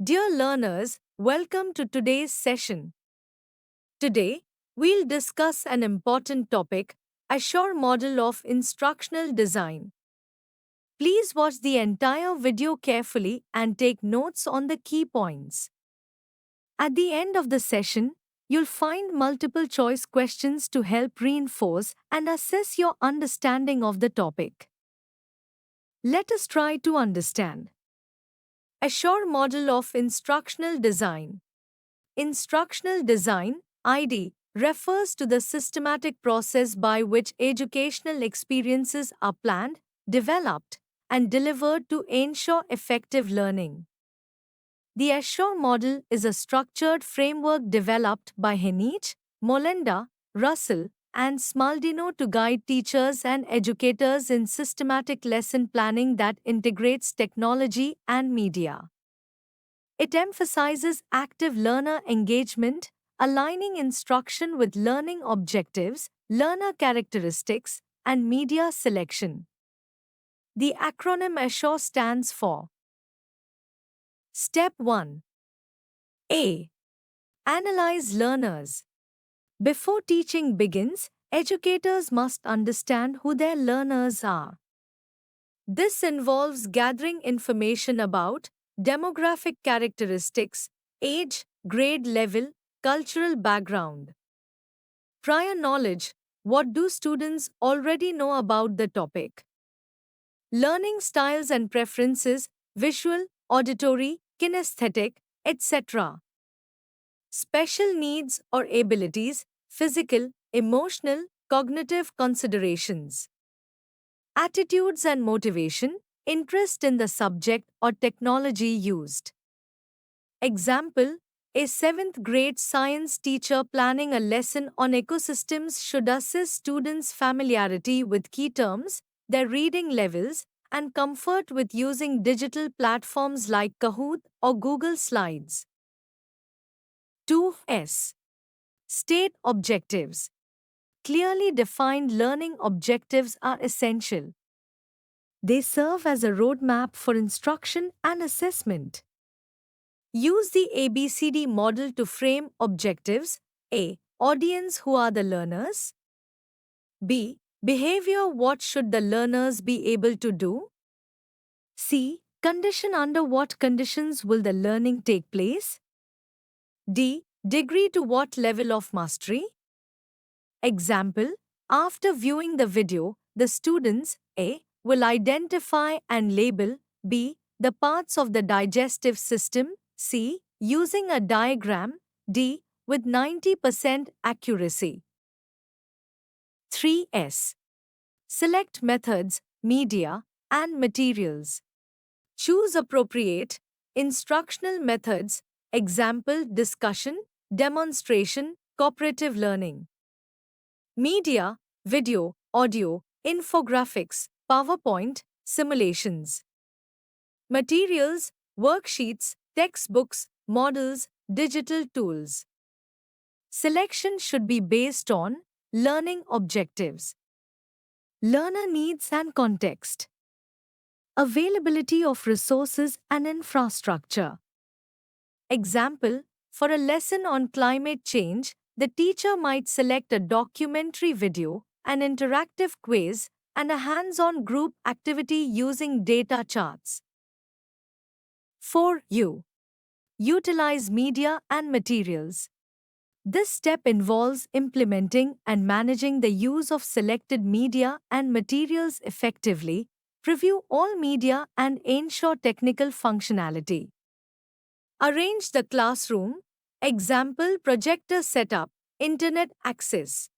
Dear learners, welcome to today's session. Today, we'll discuss an important topic, Azure model of instructional design. Please watch the entire video carefully and take notes on the key points. At the end of the session, you'll find multiple choice questions to help reinforce and assess your understanding of the topic. Let us try to understand. Azure model of instructional design. Instructional design, ID, refers to the systematic process by which educational experiences are planned, developed, and delivered to ensure effective learning. The Azure model is a structured framework developed by Henich, Molenda, Russell, and Smaldino to guide teachers and educators in systematic lesson planning that integrates technology and media. It emphasizes active learner engagement, aligning instruction with learning objectives, learner characteristics, and media selection. The acronym Azure stands for Step 1. A. Analyze learners. Before teaching begins, educators must understand who their learners are. This involves gathering information about demographic characteristics, age, grade level, cultural background. Prior knowledge, what do students already know about the topic? Learning styles and preferences, visual, auditory, kinesthetic, etc. Special needs or abilities, physical, emotional, cognitive considerations. Attitudes and motivation, interest in the subject or technology used. Example, a 7th grade science teacher planning a lesson on ecosystems should assess students' familiarity with key terms, their reading levels, and comfort with using digital platforms like Kahoot or Google Slides. 2S. State objectives. Clearly defined learning objectives are essential. They serve as a roadmap for instruction and assessment. Use the ABCD model to frame objectives. A. Audience, who are the learners? B. Behavior, what should the learners be able to do? C. Condition, under what conditions will the learning take place? D. Degree, to what level of mastery? Example, after viewing the video, the students A. will identify and label B. the parts of the digestive system, C. using a diagram, D. with 90% accuracy. 3S. Select methods, media, and materials. Choose appropriate instructional methods, example, discussion, demonstration, cooperative learning. Media, video, audio, infographics, PowerPoint, simulations. Materials, worksheets, textbooks, models, digital tools. Selection should be based on learning objectives, learner needs and context, availability of resources and infrastructure. Example, for a lesson on climate change, the teacher might select a documentary video, an interactive quiz, and a hands-on group activity using data charts. 4U. Utilize media and materials. This step involves implementing and managing the use of selected media and materials effectively, preview all media and ensure technical functionality. Arrange the classroom. Example, projector setup, internet access.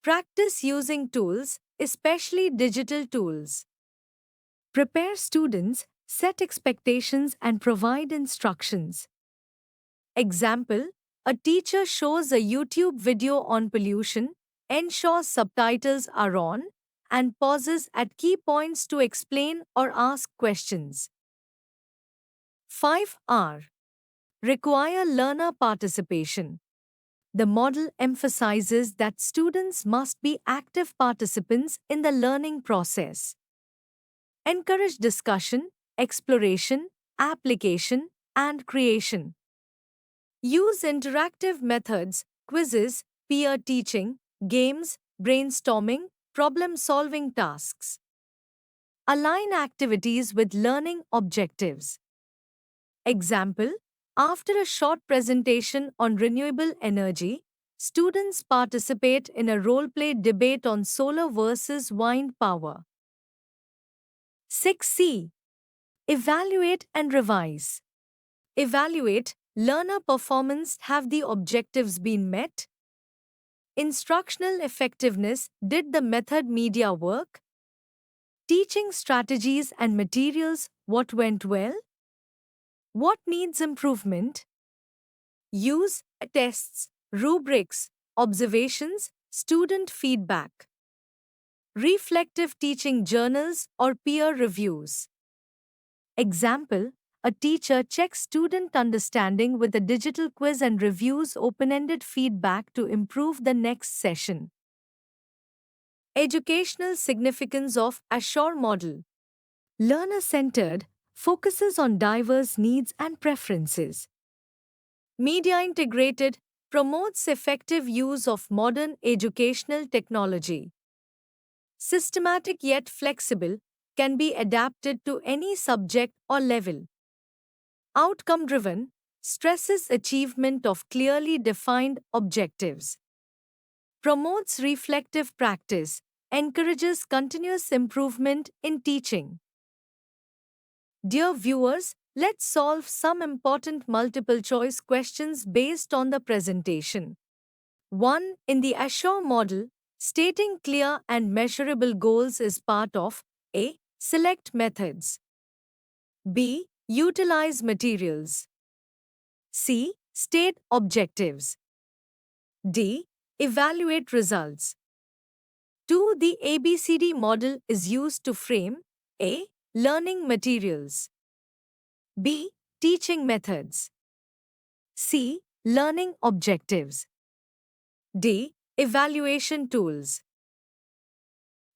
Practice using tools, especially digital tools. Prepare students, set expectations and provide instructions. Example, a teacher shows a YouTube video on pollution, ensures subtitles are on, and pauses at key points to explain or ask questions. 5R. Require learner participation. The model emphasizes that students must be active participants in the learning process. Encourage discussion, exploration, application, and creation. Use interactive methods, quizzes, peer teaching, games, brainstorming, problem solving tasks. Align activities with learning objectives. Example: after a short presentation on renewable energy, students participate in a role play debate on solar versus wind power. 6C. Evaluate and revise. Evaluate learner performance. Have the objectives been met? Instructional effectiveness. Did the method media work? Teaching strategies and materials. What went well? What needs improvement? Use tests, rubrics, observations, student feedback. Reflective teaching journals or peer reviews. Example: a teacher checks student understanding with a digital quiz and reviews open-ended feedback to improve the next session. Educational significance of Assure model. Learner-centered, focuses on diverse needs and preferences. Media integrated, promotes effective use of modern educational technology. Systematic yet flexible, can be adapted to any subject or level. Outcome driven, stresses achievement of clearly defined objectives. Promotes reflective practice, encourages continuous improvement in teaching. Dear viewers, let's solve some important multiple choice questions based on the presentation. 1. In the Assure model, stating clear and measurable goals is part of A. Select methods. B. Utilize materials. C. State objectives. D. Evaluate results. 2. The ABCD model is used to frame A. Learning materials. B. Teaching methods. C. Learning objectives. D. Evaluation tools.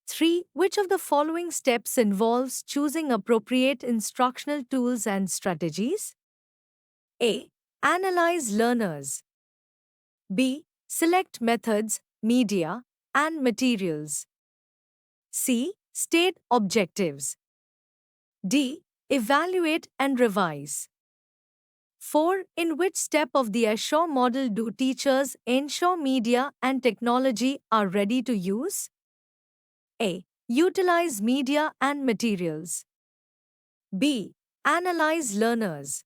3. Which of the following steps involves choosing appropriate instructional tools and strategies? A. Analyze learners. B. Select methods, media, and materials. C. State objectives. D. Evaluate and revise. 4. In which step of the Assure model do teachers ensure media and technology are ready to use? A. Utilize media and materials. B. Analyze learners.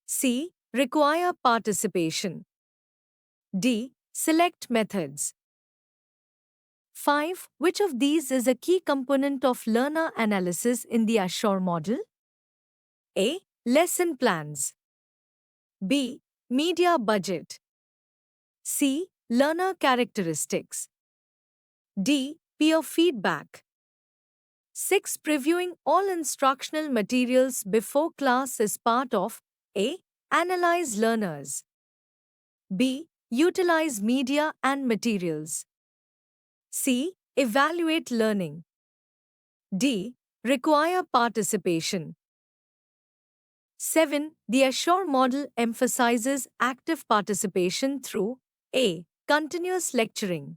C. Require participation. D. Select methods. 5. Which of these is a key component of learner analysis in the Assure model? A. Lesson plans. B. Media budget. C. Learner characteristics. D. Peer feedback. 6. Previewing all instructional materials before class is part of A. Analyze learners. B. Utilize media and materials. C. Evaluate learning. D. Require participation. 7. The Assure model emphasizes active participation through A. Continuous lecturing.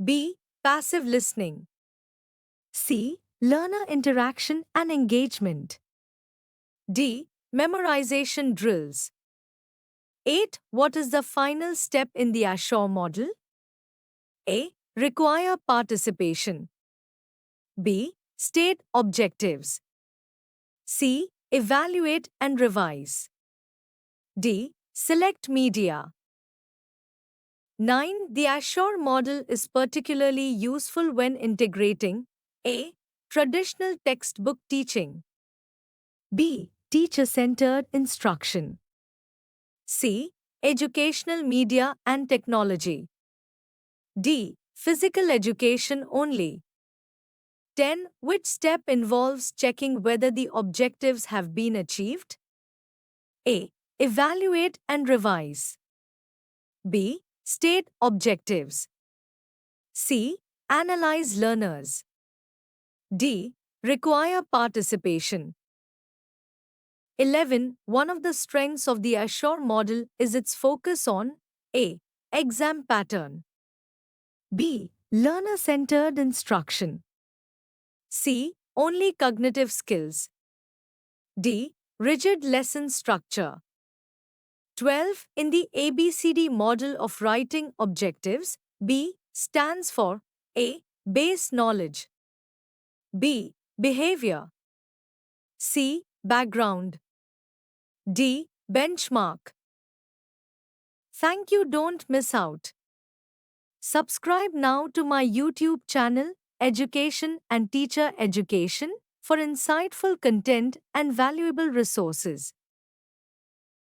B. Passive listening. C. Learner interaction and engagement. D. Memorization drills. 8. What is the final step in the Assure model? A. Require participation. B. State objectives. C. Evaluate and revise. D. Select media. 9. The Assure model is particularly useful when integrating A. Traditional textbook teaching. B. Teacher-centered instruction. C. Educational media and technology. D. Physical education only. 10. Which step involves checking whether the objectives have been achieved? A. Evaluate and revise. B. State objectives. C. Analyze learners. D. Require participation. 11. One of the strengths of the Assure model is its focus on A. Exam pattern, B. Learner centered instruction, C. Only cognitive skills, D. Rigid lesson structure. 12. In the ABCD model of writing objectives, B stands for A. Base knowledge, B. Behavior, C. Background, D. Benchmark. Thank you, don't miss out. Subscribe now to my YouTube channel, Education and Teacher Education, for insightful content and valuable resources.